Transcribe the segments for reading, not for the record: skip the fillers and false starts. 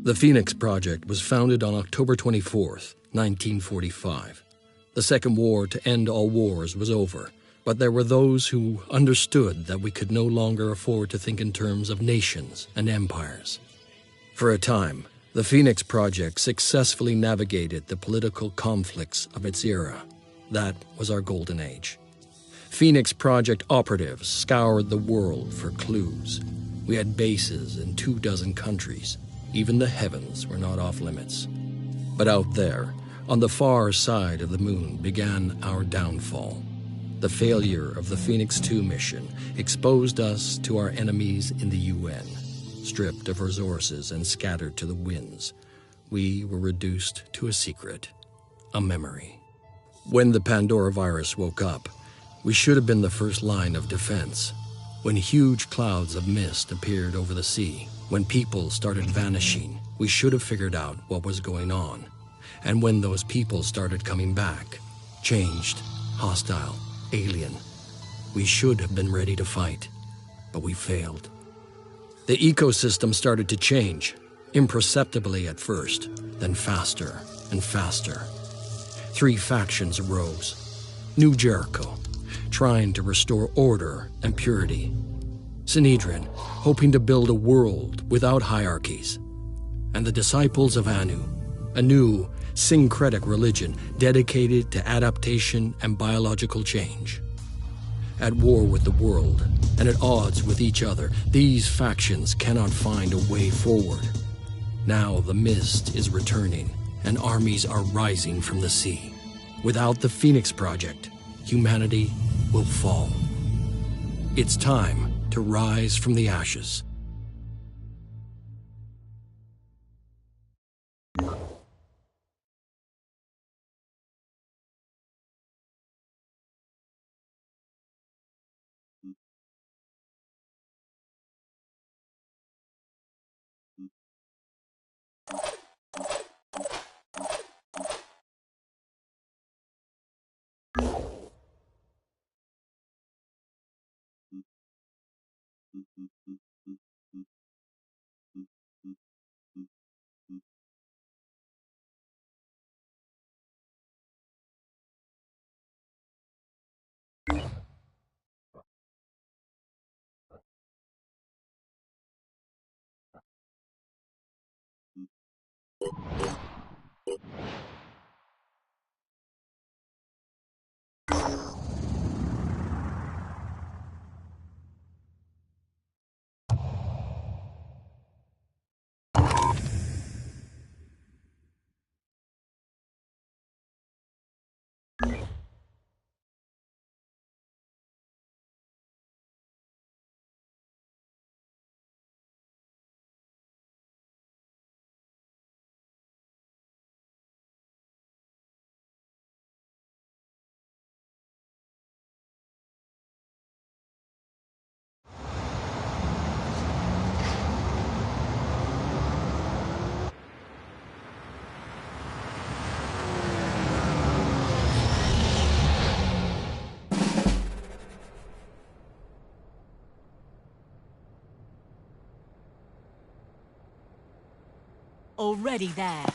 The Phoenix Project was founded on October 24th, 1945. The Second War to End All Wars was over, but there were those who understood that we could no longer afford to think in terms of nations and empires. For a time, the Phoenix Project successfully navigated the political conflicts of its era. That was our golden age. Phoenix Project operatives scoured the world for clues. We had bases in 24 countries. Even the heavens were not off limits. But out there, on the far side of the moon, began our downfall. The failure of the Phoenix 2 mission exposed us to our enemies in the UN. Stripped of resources and scattered to the winds, we were reduced to a secret, a memory. When the Pandora virus woke up, we should have been the first line of defense. When huge clouds of mist appeared over the sea, when people started vanishing, we should have figured out what was going on. And when those people started coming back, changed, hostile, alien, we should have been ready to fight, but we failed. The ecosystem started to change, imperceptibly at first, then faster and faster. 3 factions arose. New Jericho, trying to restore order and purity. Sanhedrin, hoping to build a world without hierarchies. And the disciples of Anu, a new syncretic religion dedicated to adaptation and biological change. At war with the world and at odds with each other, these factions cannot find a way forward. Now the mist is returning and armies are rising from the sea. Without the Phoenix Project, humanity will fall. It's time to rise from the ashes. Already there.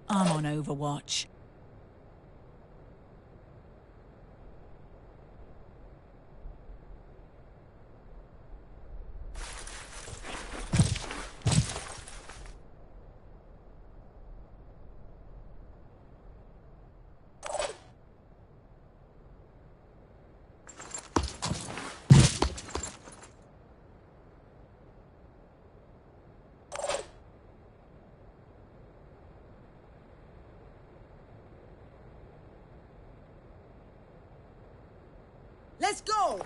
I'm on Overwatch. Let's go!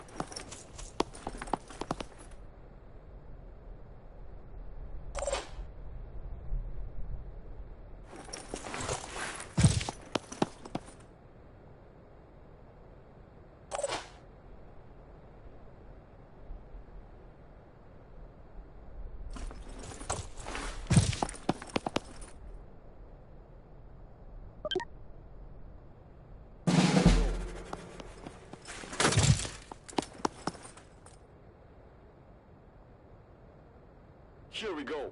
Here we go.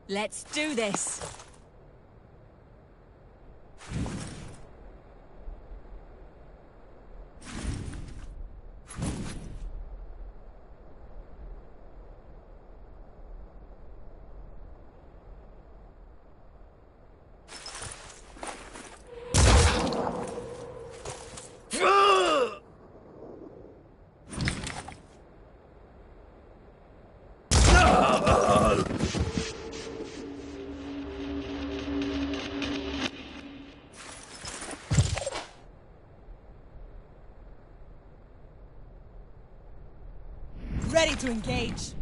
Let's do this. Ready to engage.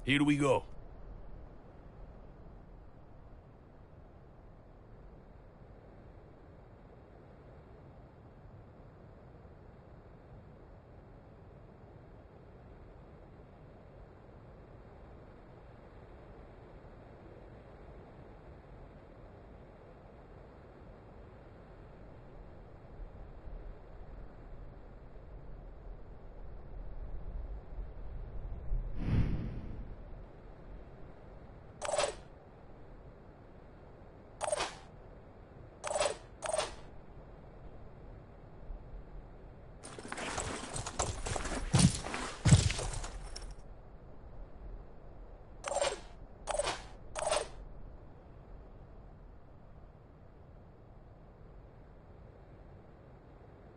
Here we go.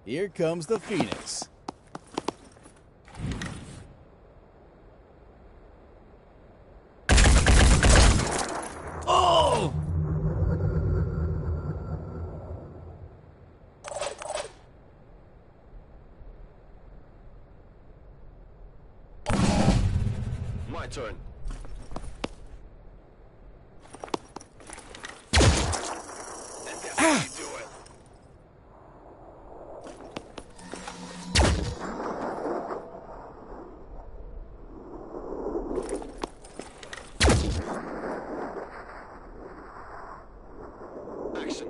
Here comes the Phoenix. Oh! My turn. And that's how you do it. Action.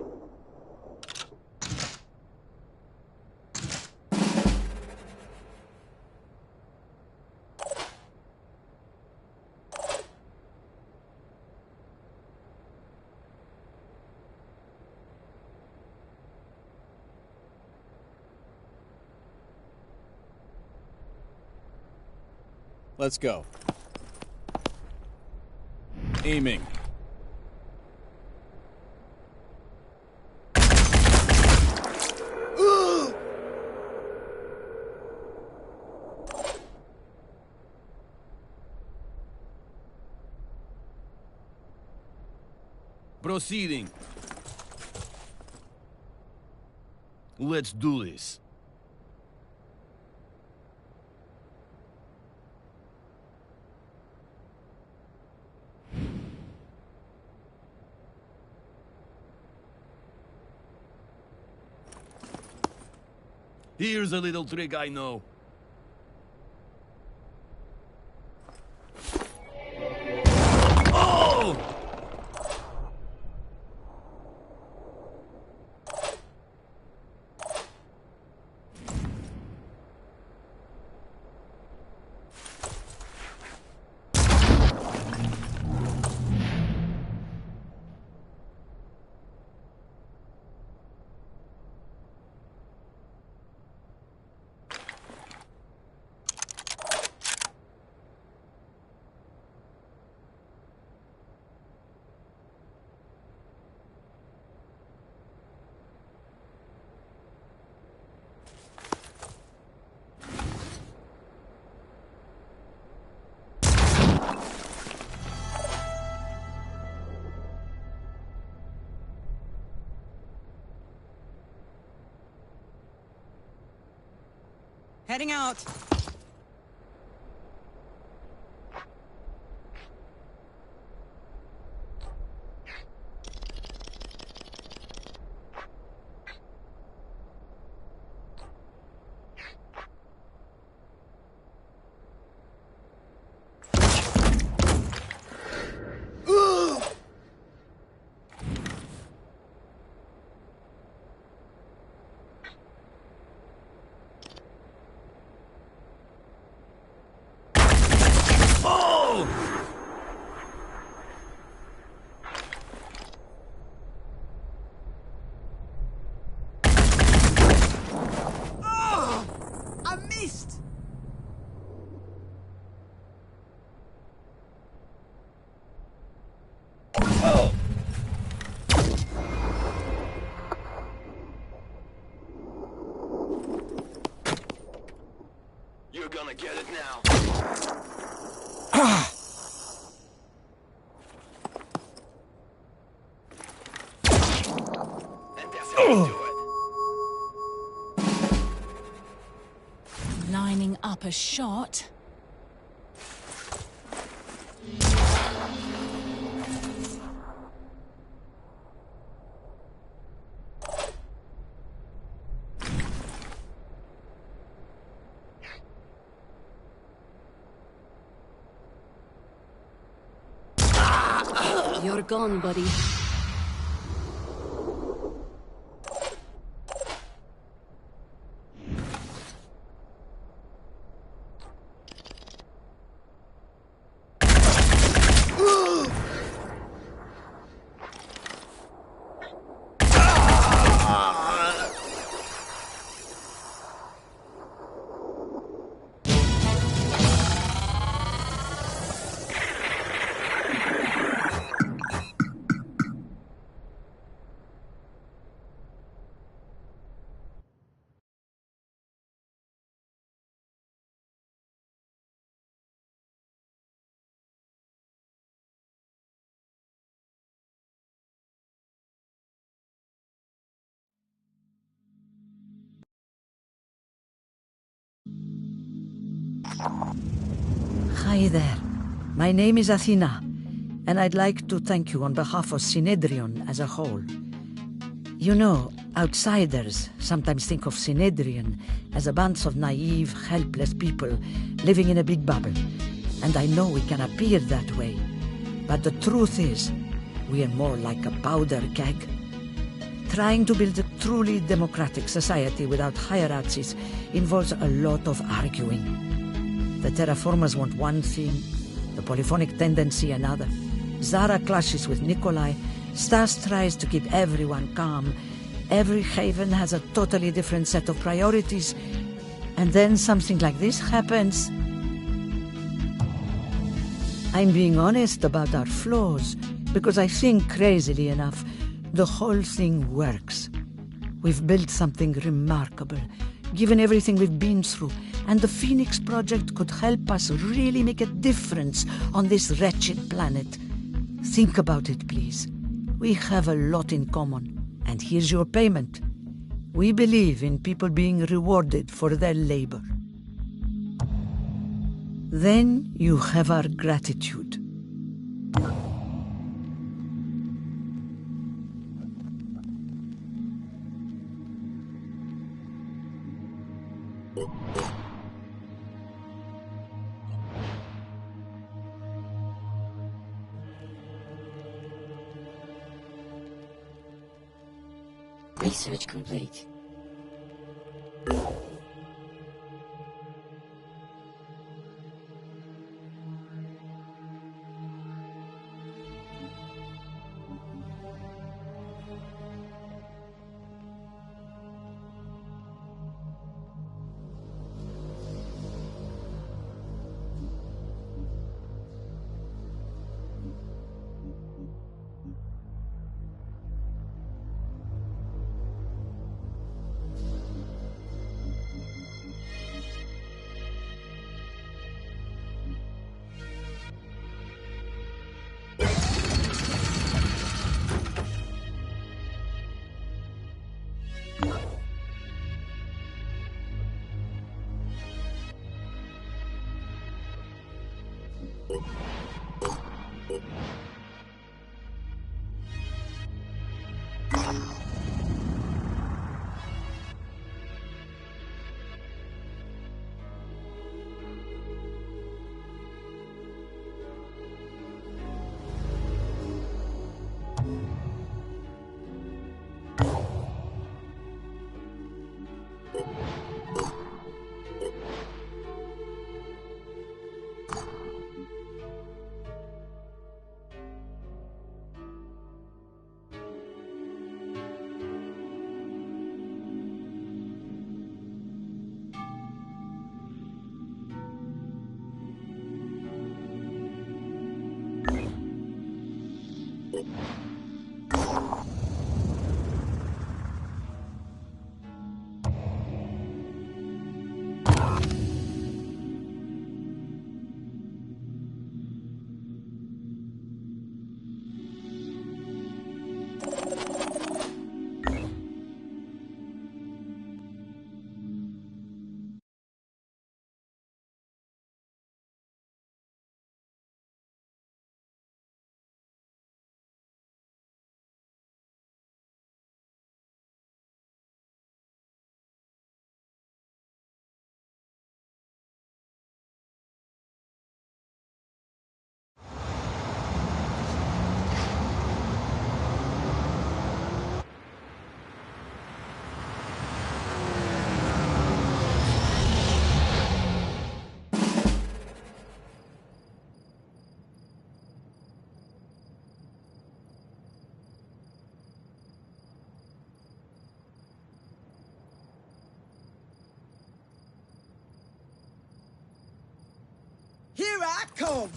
Let's go. Aiming. Proceeding. Let's do this. Here's a little trick I know. Oh! Heading out. I missed! You're gonna get it now. And that's how you do it. Lining up a shot. You're gone, buddy. Hi there. My name is Athena, and I'd like to thank you on behalf of Synedrion as a whole. You know, outsiders sometimes think of Synedrion as a bunch of naive, helpless people living in a big bubble. And I know we can appear that way. But the truth is, we are more like a powder keg. Trying to build a truly democratic society without hierarchies involves a lot of arguing. The terraformers want one thing, the polyphonic tendency another. Zara clashes with Nikolai, Stas tries to keep everyone calm. Every haven has a totally different set of priorities. And then something like this happens. I'm being honest about our flaws, because I think, crazily enough, the whole thing works. We've built something remarkable, given everything we've been through, and the Phoenix Project could help us really make a difference on this wretched planet. Think about it, please. We have a lot in common, and here's your payment. We believe in people being rewarded for their labor. Then you have our gratitude. Research complete. Here I come!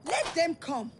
Let them come!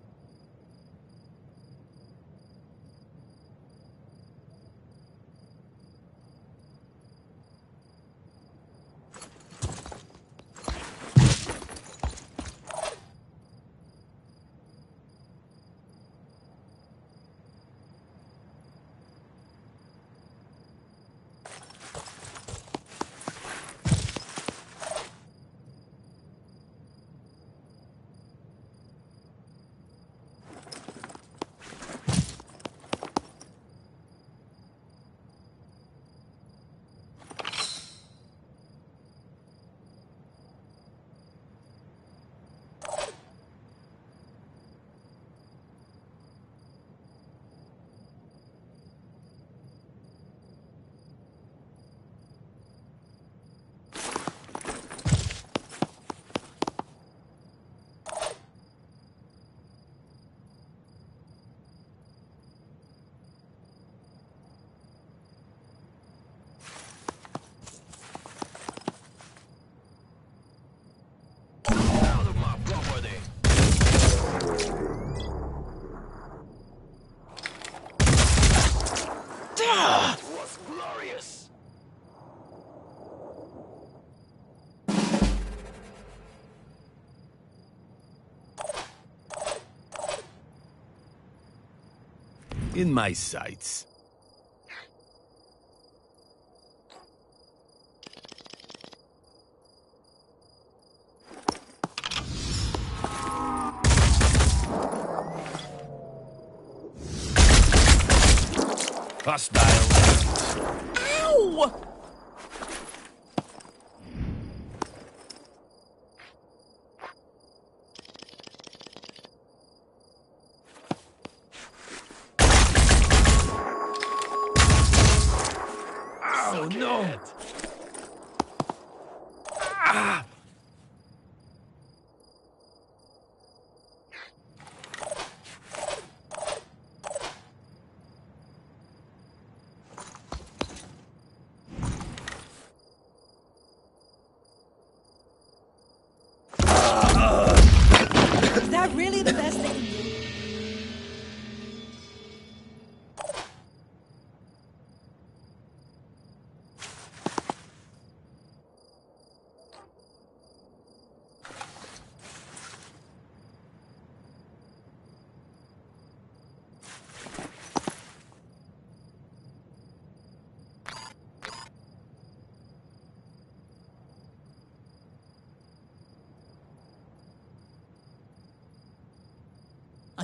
Out of my property. That was glorious. In my sights. Hostile. Ow! Oh no! Ah! Is that really the best they can do?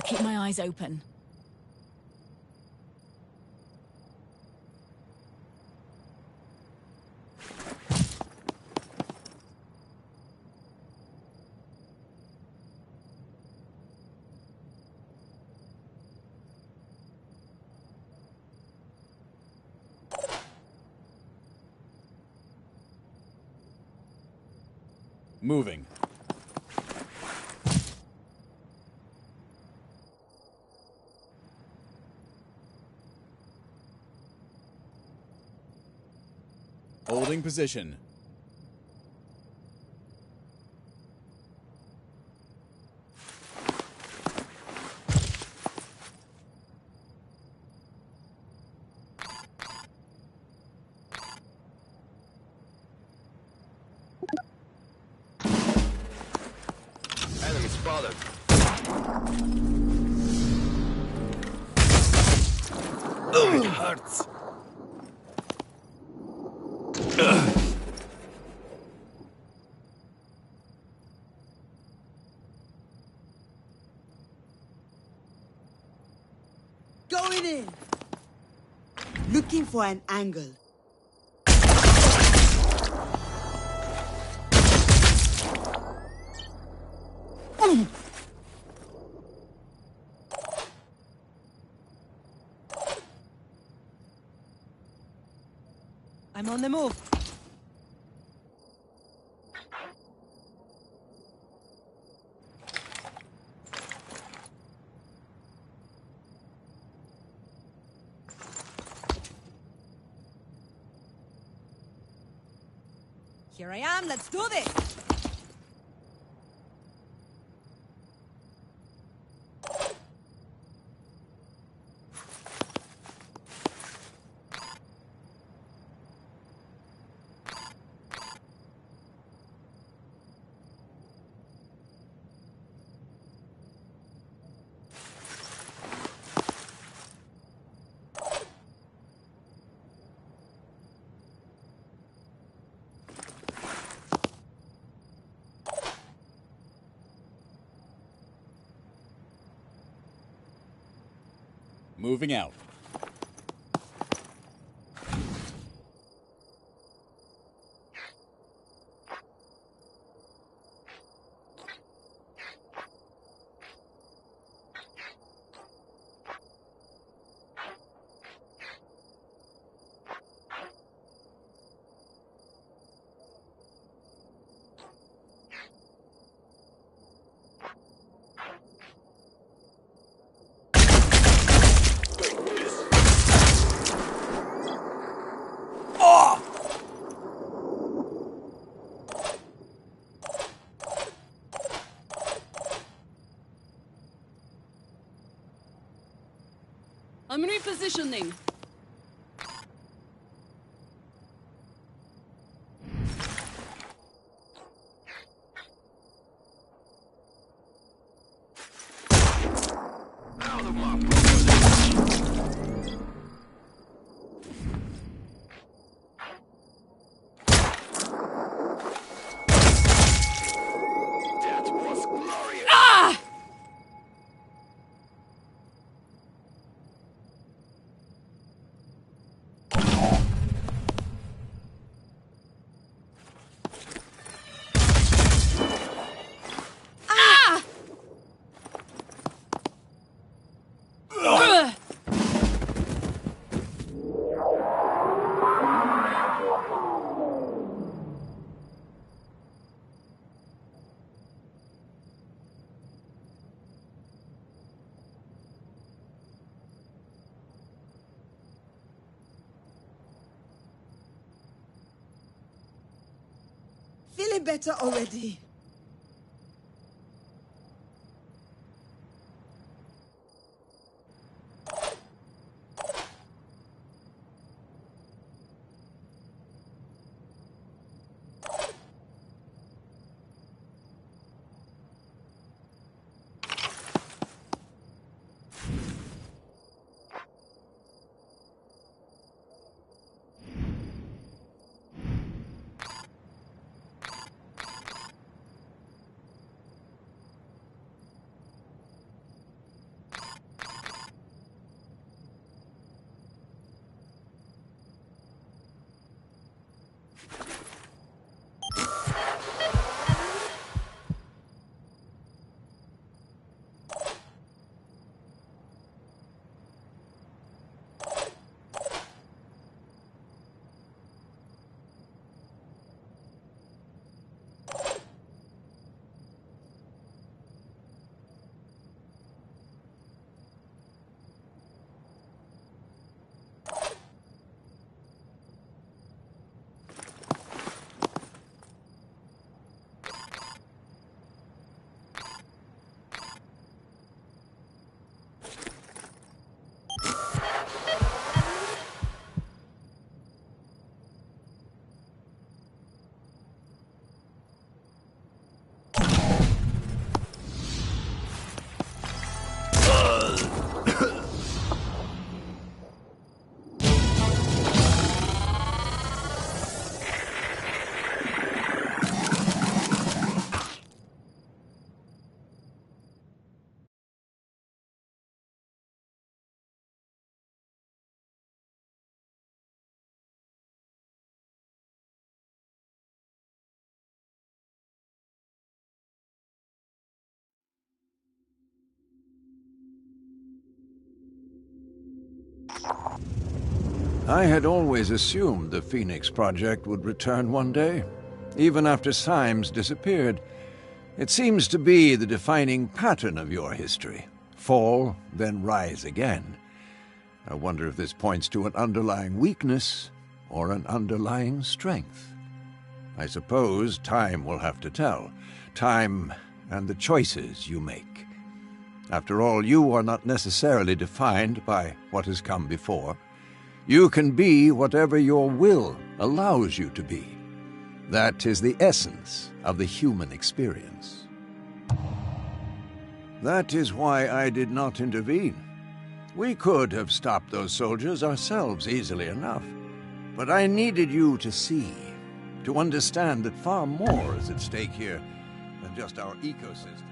keep my eyes open. Moving. Holding position. Enemy spotted. Oh, it hurts. Going in. Looking for an angle. I'm on the move. Here I am, let's do this! Moving out. I'm repositioning. Out of my property. That was glorious. Ah! Ugh! Feeling better already. I had always assumed the Phoenix Project would return one day, even after Symes disappeared. It seems to be the defining pattern of your history. Fall, then rise again. I wonder if this points to an underlying weakness or an underlying strength. I suppose time will have to tell. Time and the choices you make. After all, you are not necessarily defined by what has come before. You can be whatever your will allows you to be. That is the essence of the human experience. That is why I did not intervene. We could have stopped those soldiers ourselves easily enough. But I needed you to see, to understand that far more is at stake here than just our ecosystem.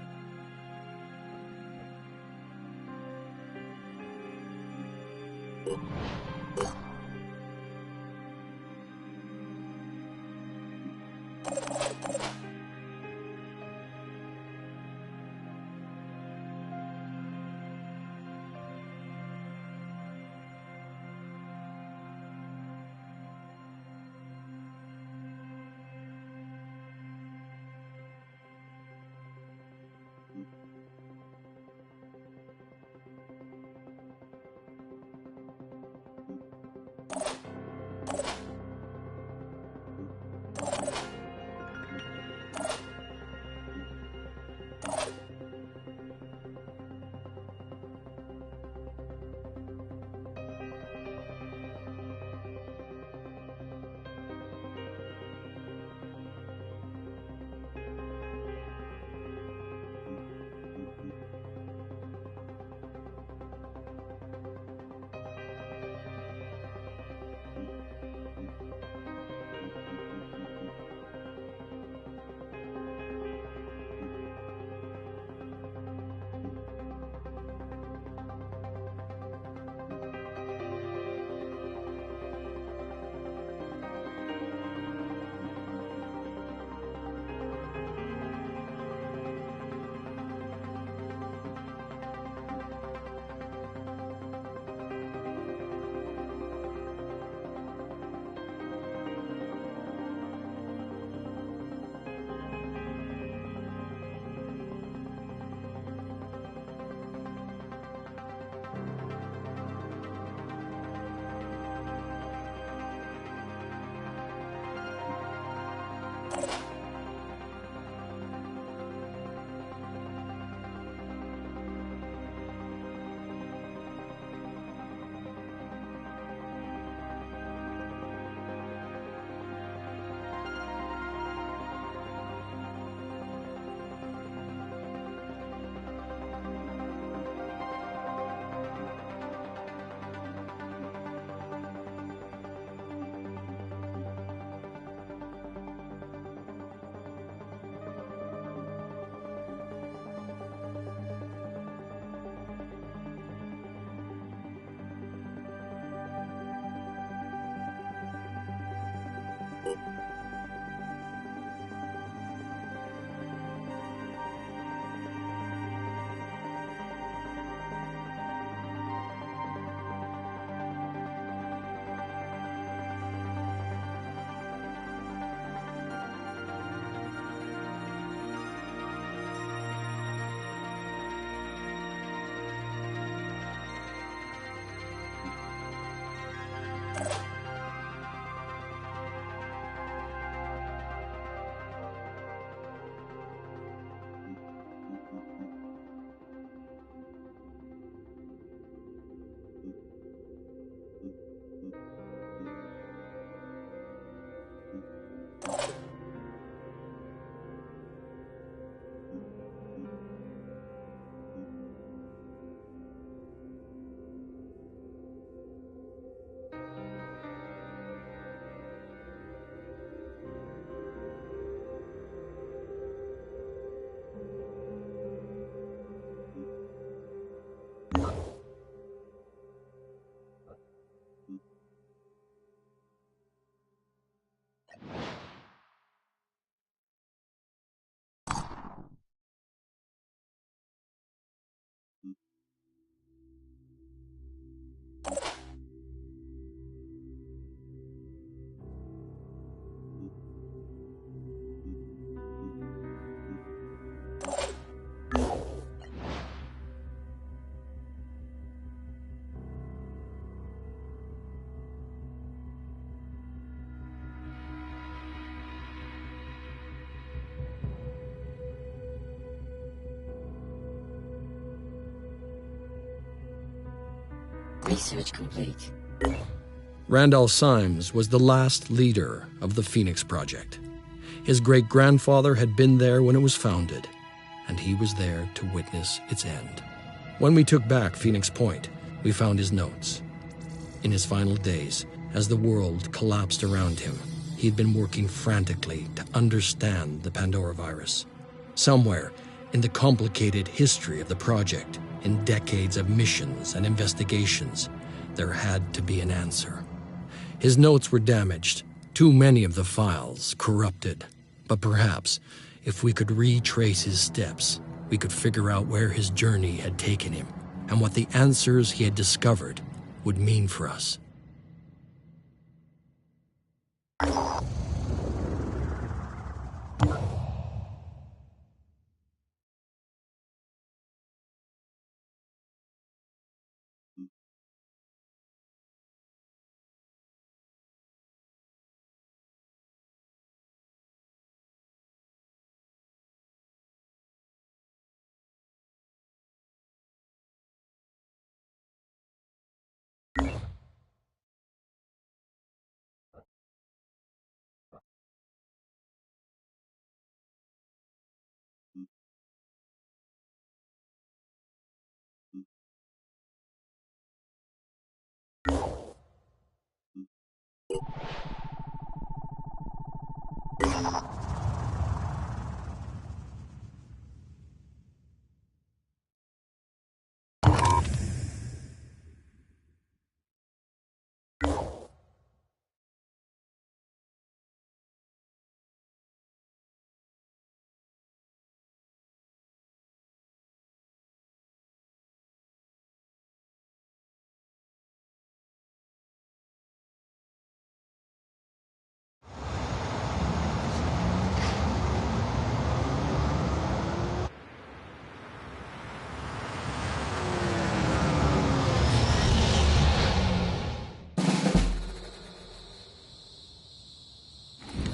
Research complete. Randall Symes was the last leader of the Phoenix Project. His great-grandfather had been there when it was founded, and he was there to witness its end. When we took back Phoenix Point, we found his notes. In his final days, as the world collapsed around him, he'd been working frantically to understand the Pandora virus. Somewhere in the complicated history of the project, in decades of missions and investigations, there had to be an answer. His notes were damaged, too many of the files corrupted. But perhaps, if we could retrace his steps, we could figure out where his journey had taken him and what the answers he had discovered would mean for us.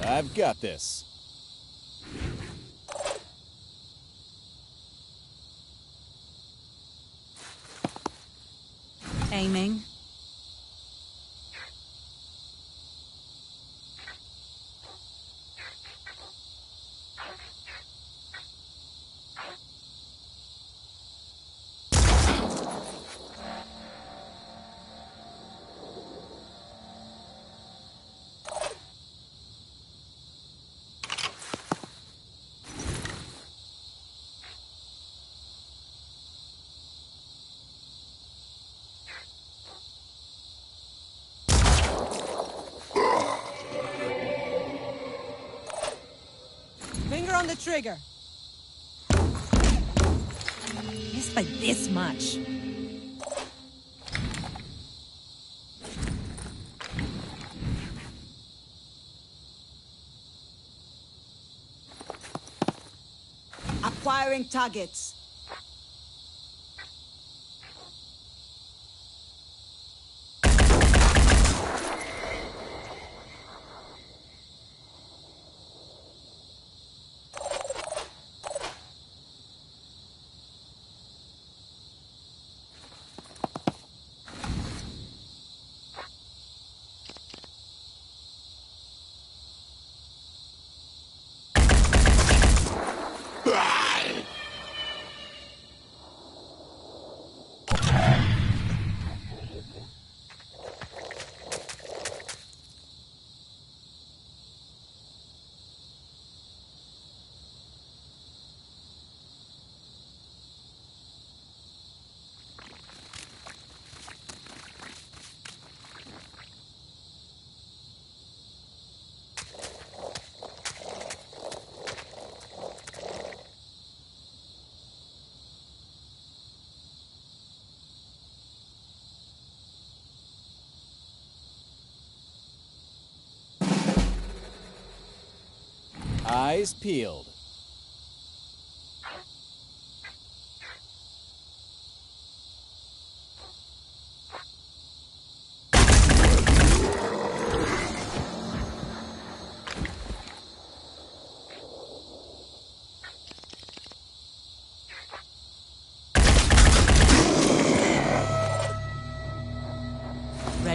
I've got this. Aiming. Finger on the trigger. Missed by this much. Acquiring targets. Eyes peeled.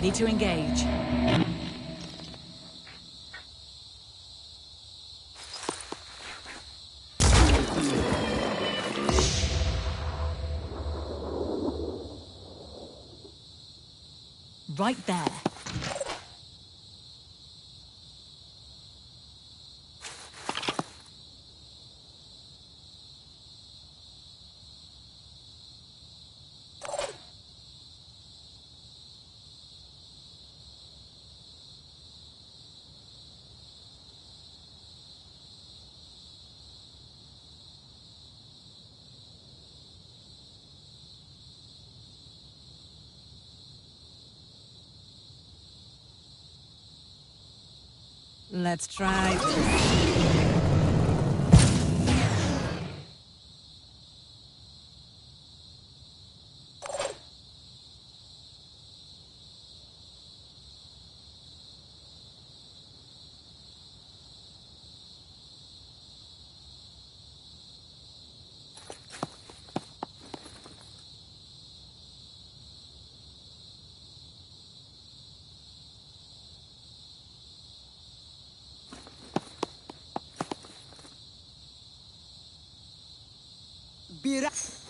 Ready to engage. Right there. Let's try this.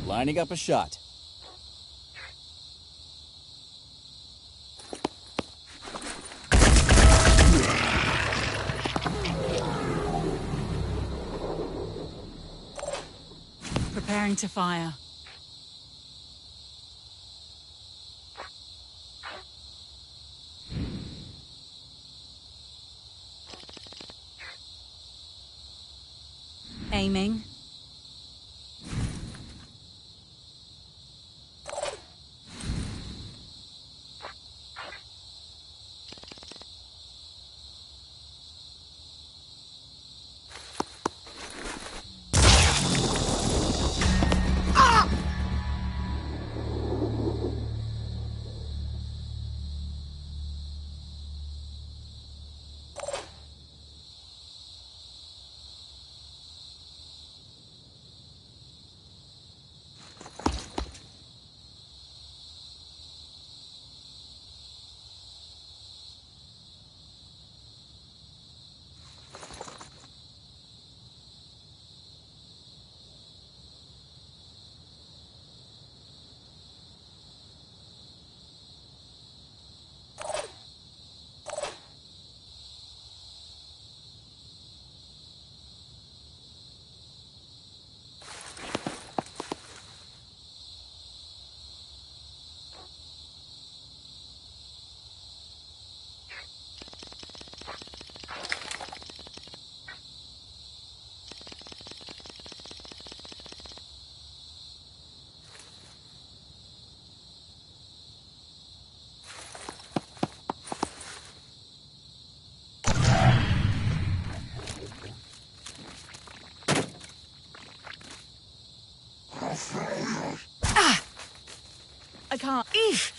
Lining up a shot. Preparing to fire. Aiming. I can't. Eesh.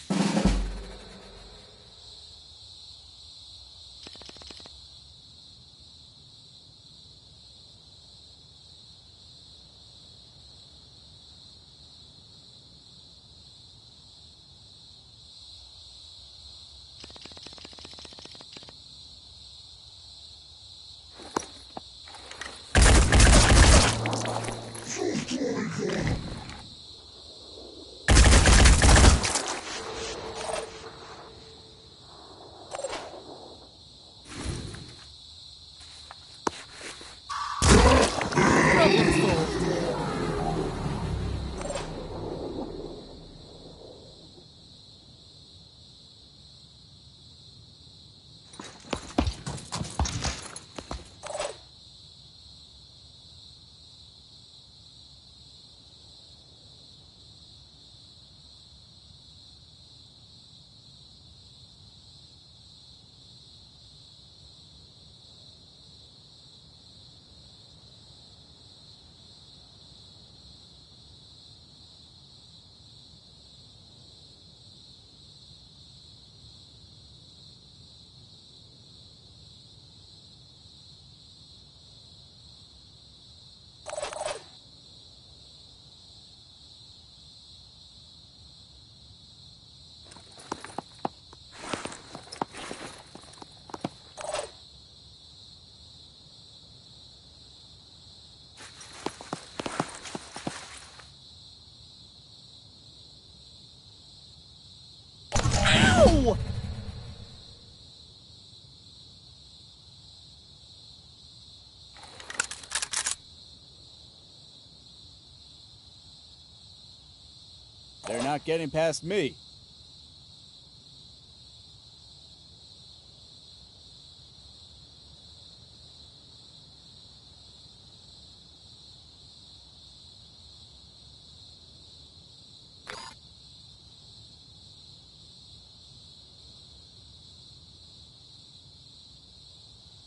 They're not getting past me.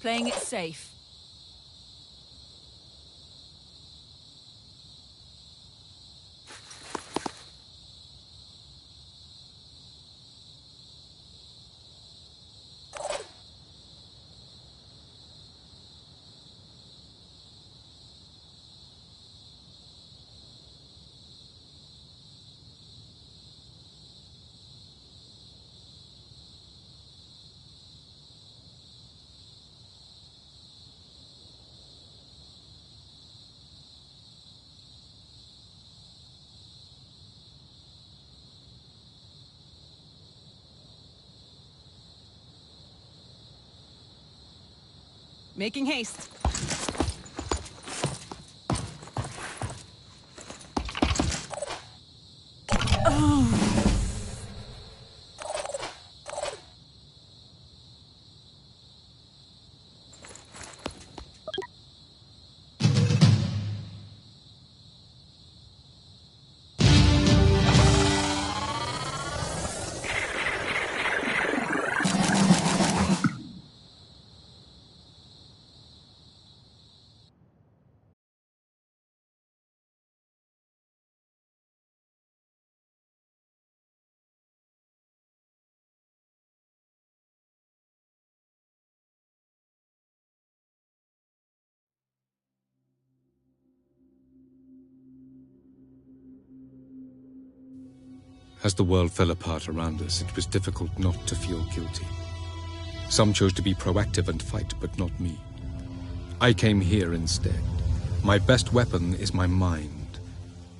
Playing it safe. Making haste. As the world fell apart around us, it was difficult not to feel guilty. Some chose to be proactive and fight, but not me. I came here instead. My best weapon is my mind,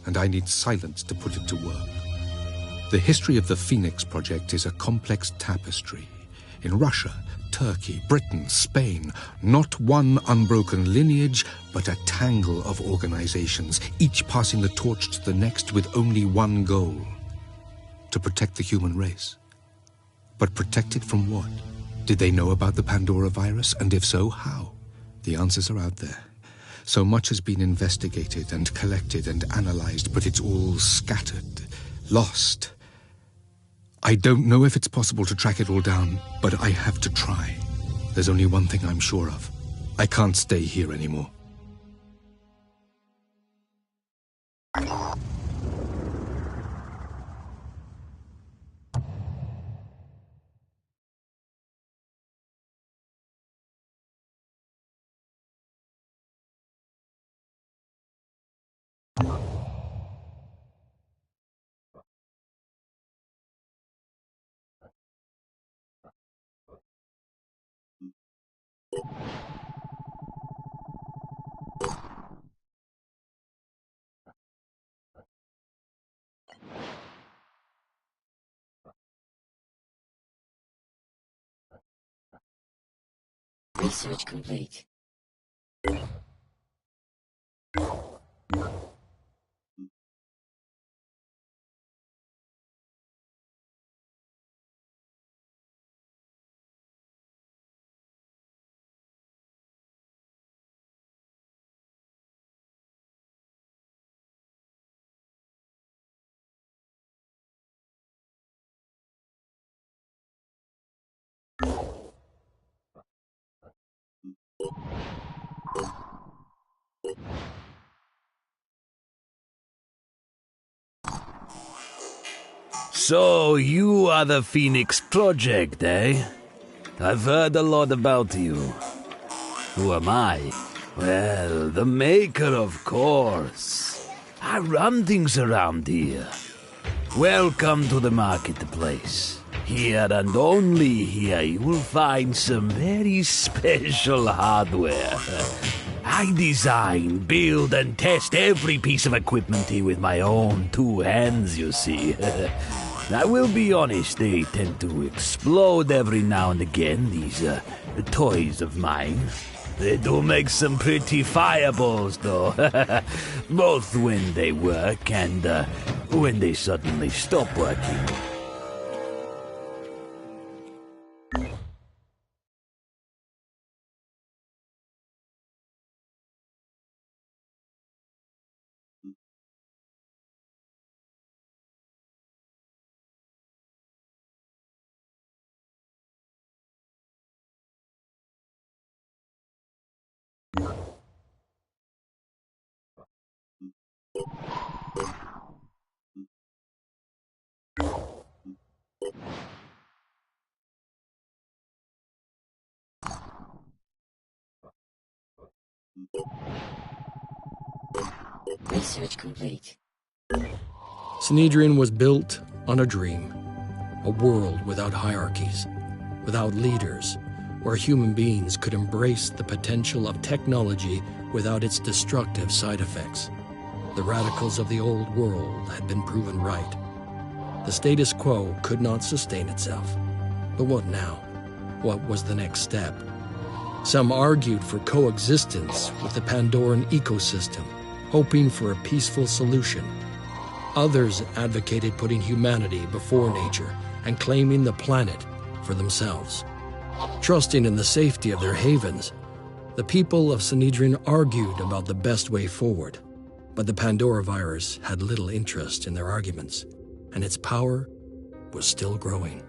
and I need silence to put it to work. The history of the Phoenix Project is a complex tapestry. In Russia, Turkey, Britain, Spain, not one unbroken lineage, but a tangle of organizations, each passing the torch to the next with only one goal: to protect the human race. But protect it from what? Did they know about the Pandora virus? And if so, how? The answers are out there. So much has been investigated and collected and analyzed, but it's all scattered, lost. I don't know if it's possible to track it all down, but I have to try. There's only one thing I'm sure of. I can't stay here anymore. Research complete. So, you are the Phoenix Project, eh? I've heard a lot about you. Who am I? Well, the maker, of course. I run things around here. Welcome to the marketplace. Here and only here you will find some very special hardware. I design, build, and test every piece of equipment here with my own two hands, you see. I will be honest, they tend to explode every now and again, these toys of mine. They do make some pretty fireballs, though. Both when they work and when they suddenly stop working. Research complete. Synedrion was built on a dream, a world without hierarchies, without leaders, where human beings could embrace the potential of technology without its destructive side effects. The radicals of the old world had been proven right. The status quo could not sustain itself. But what now? What was the next step? Some argued for coexistence with the Pandoran ecosystem, hoping for a peaceful solution. Others advocated putting humanity before nature and claiming the planet for themselves. Trusting in the safety of their havens, the people of Synedrion argued about the best way forward. But the Pandora virus had little interest in their arguments, and its power was still growing.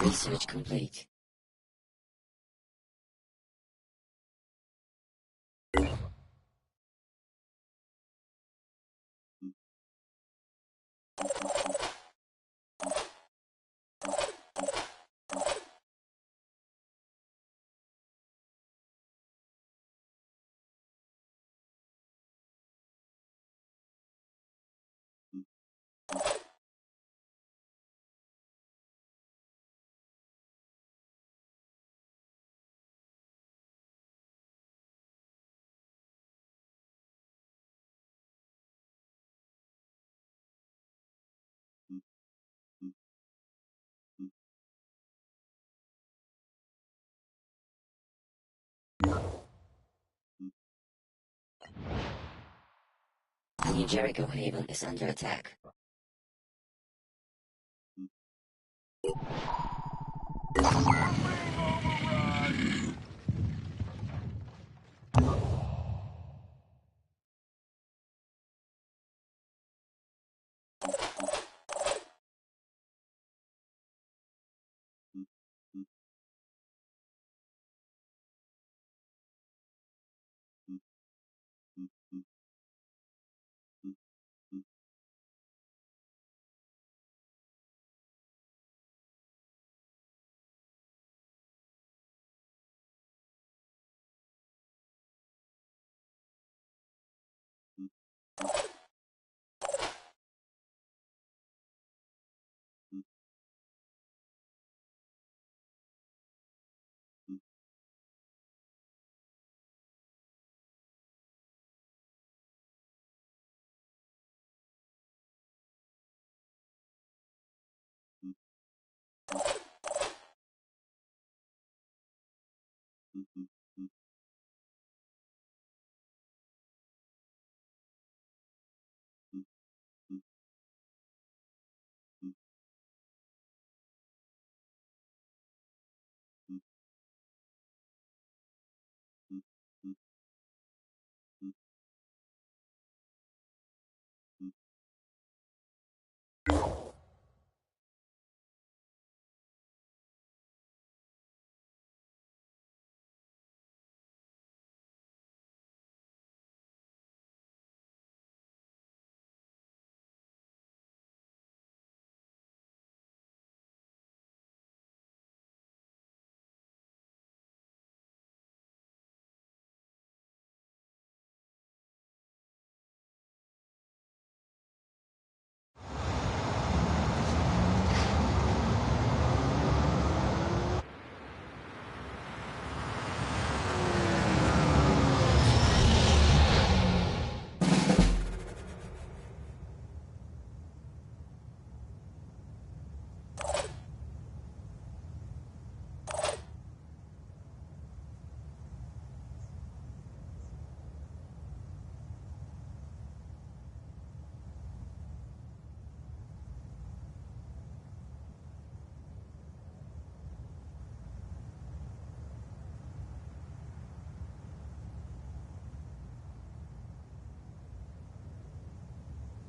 Research complete. The New Jericho Haven is under attack.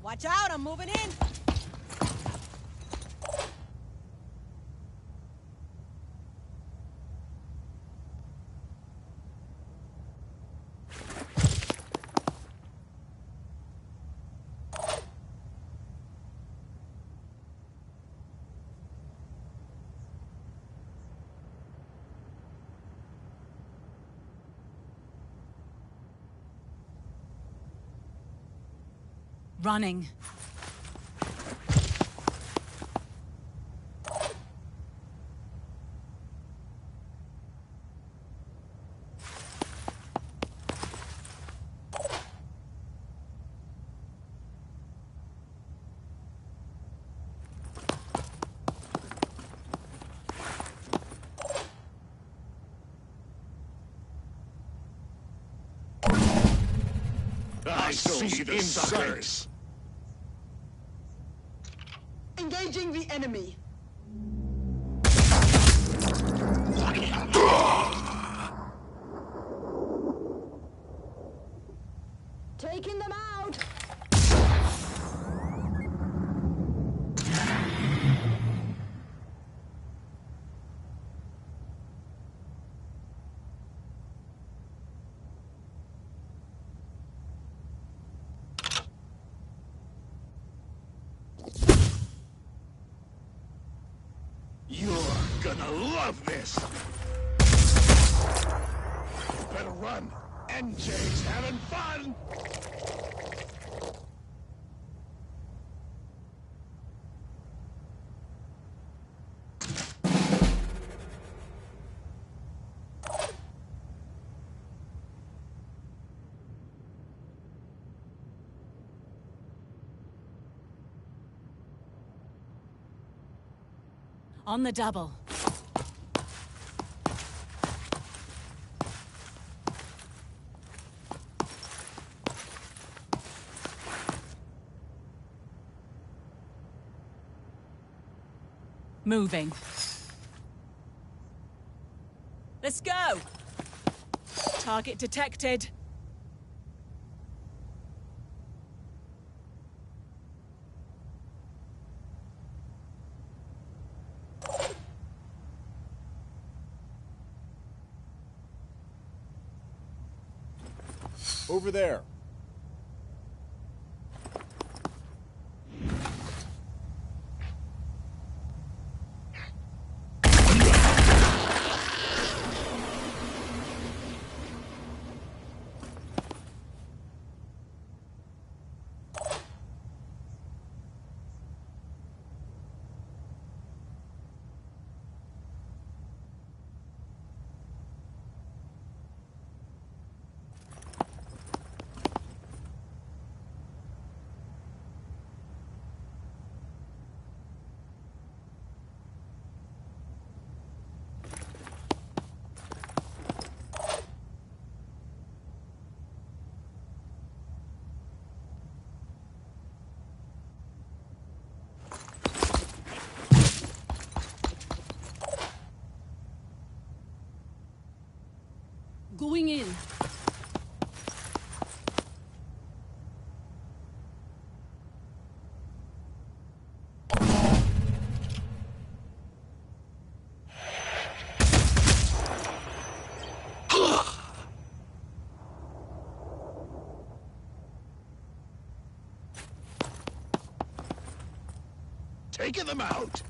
Watch out, I'm moving in. Running. I see the suckers. Engaging the enemy. Taking them out. You're gonna love this. Better run. NJ's having fun. On the double. Moving. Let's go! Target detected. Over there. Going in. Taking them out.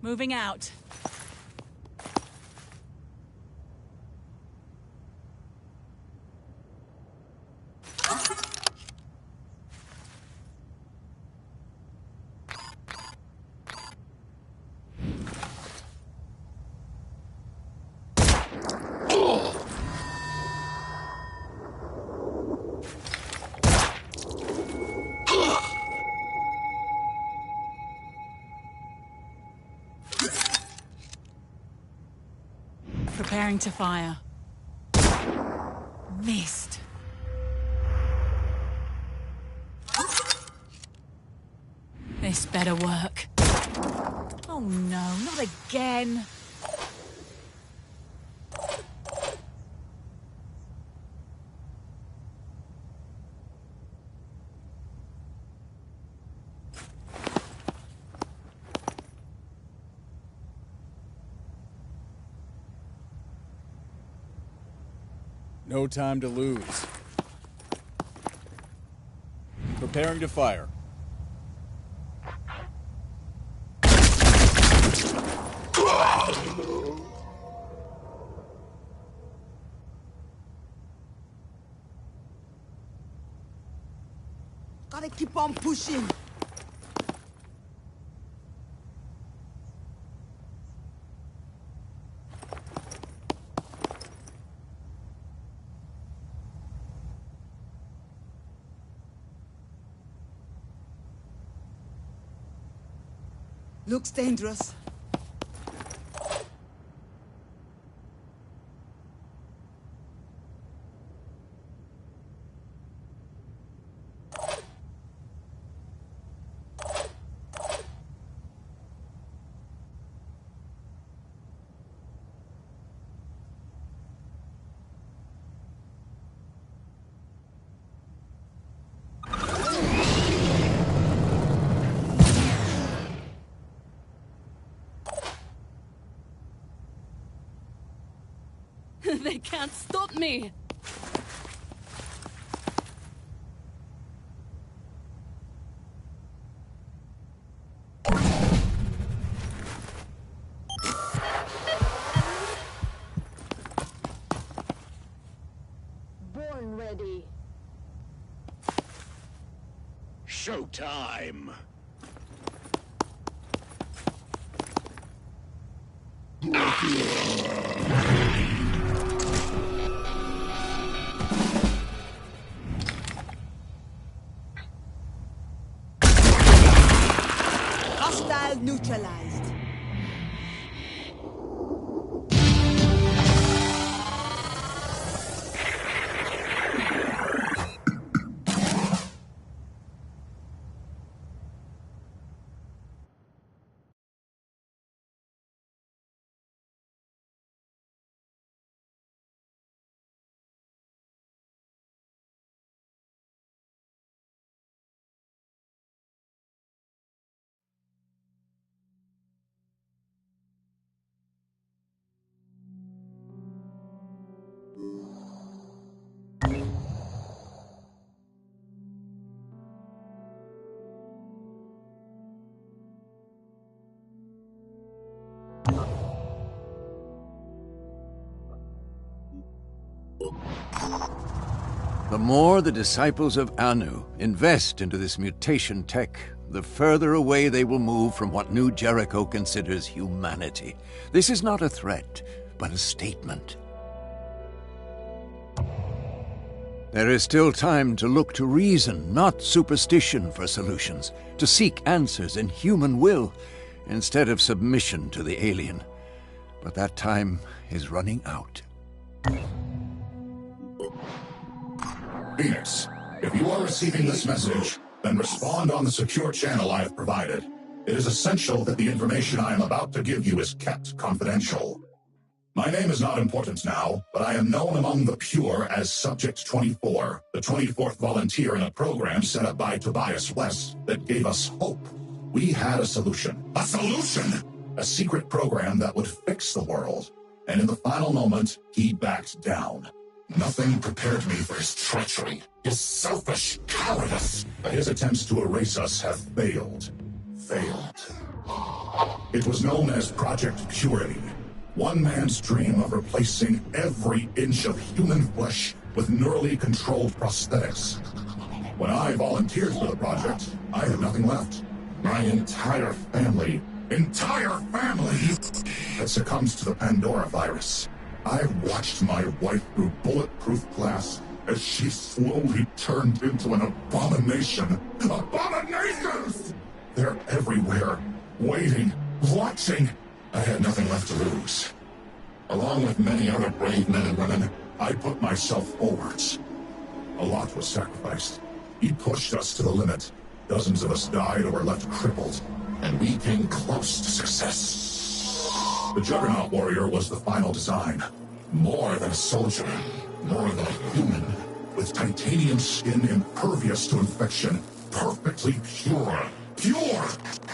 Moving out. Preparing to fire. Missed. This better work. Oh no, not again. No time to lose. Preparing to fire. Gotta keep on pushing. Looks dangerous. They can't stop me! Born ready. Showtime! Hostile neutralized. The more the disciples of Anu invest into this mutation tech, the further away they will move from what New Jericho considers humanity. This is not a threat, but a statement. There is still time to look to reason, not superstition, for solutions, to seek answers in human will, instead of submission to the alien. But that time is running out. Phoenix, if you are receiving this message, then respond on the secure channel I have provided. It is essential that the information I am about to give you is kept confidential. My name is not important now, but I am known among the pure as Subject 24, the 24th volunteer in a program set up by Tobias West that gave us hope. We had a solution. A solution! A secret program that would fix the world. And in the final moment, he backed down. Nothing prepared me for his treachery, his selfish cowardice. But his attempts to erase us have failed. It was known as Project Purity. One man's dream of replacing every inch of human flesh with neurally controlled prosthetics. When I volunteered for the project, I had nothing left. My entire family had succumbed to the Pandora virus. I watched my wife through bulletproof glass as she slowly turned into an abomination. Abominations! They're everywhere, waiting, watching. I had nothing left to lose. Along with many other brave men and women, I put myself forwards. A lot was sacrificed. He pushed us to the limit. Dozens of us died or were left crippled, and we came close to success. The Juggernaut Warrior was the final design. More than a soldier, more than a human, with titanium skin impervious to infection, perfectly pure. Pure!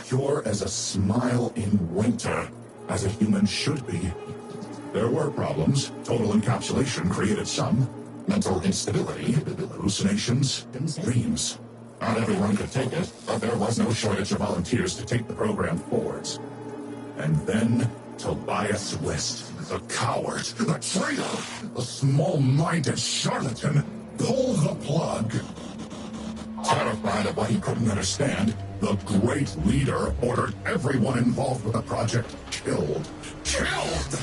Pure as a smile in winter, as a human should be. There were problems. Total encapsulation created some. Mental instability, hallucinations, dreams. Not everyone could take it, but there was no shortage of volunteers to take the program forwards. And then, Tobias West, the coward, the traitor, the small-minded charlatan, pulled the plug. Terrified of what he couldn't understand, the great leader ordered everyone involved with the project killed. Killed!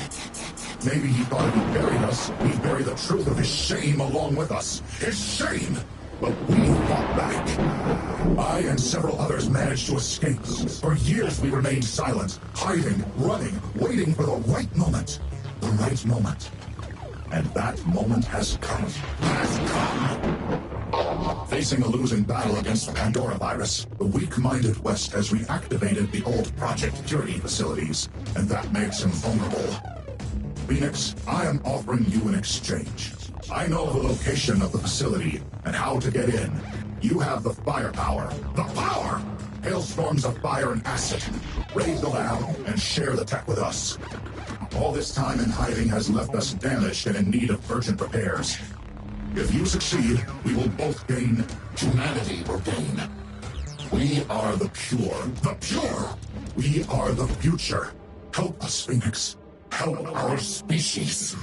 Maybe he thought if he buried us, he'd bury the truth of his shame along with us. His shame! But we fought back. I and several others managed to escape. For years we remained silent, hiding, running, waiting for the right moment. The right moment. And that moment has come. Has come! Facing a losing battle against the Pandora virus, the weak-minded West has reactivated the old Project Purity facilities, and that makes him vulnerable. Phoenix, I am offering you an exchange. I know the location of the facility and how to get in. You have the firepower. The power! Hailstorms of fire and acid. Raid the lab and share the tech with us. All this time in hiding has left us damaged and in need of urgent repairs. If you succeed, we will both gain. Humanity will gain. We are the pure. The pure! We are the future. Help us, Phoenix. Help our species.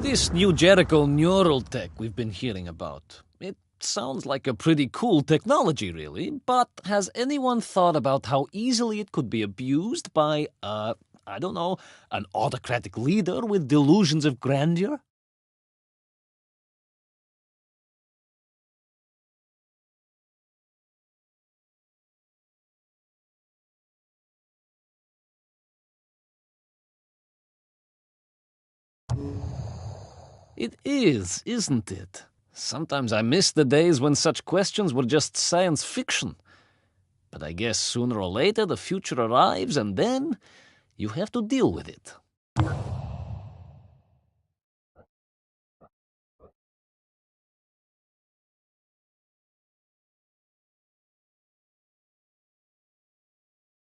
This new Jericho neural tech we've been hearing about, it sounds like a pretty cool technology, really, but has anyone thought about how easily it could be abused by, I don't know, an autocratic leader with delusions of grandeur? It is, isn't it? Sometimes I miss the days when such questions were just science fiction. But I guess sooner or later the future arrives and then you have to deal with it.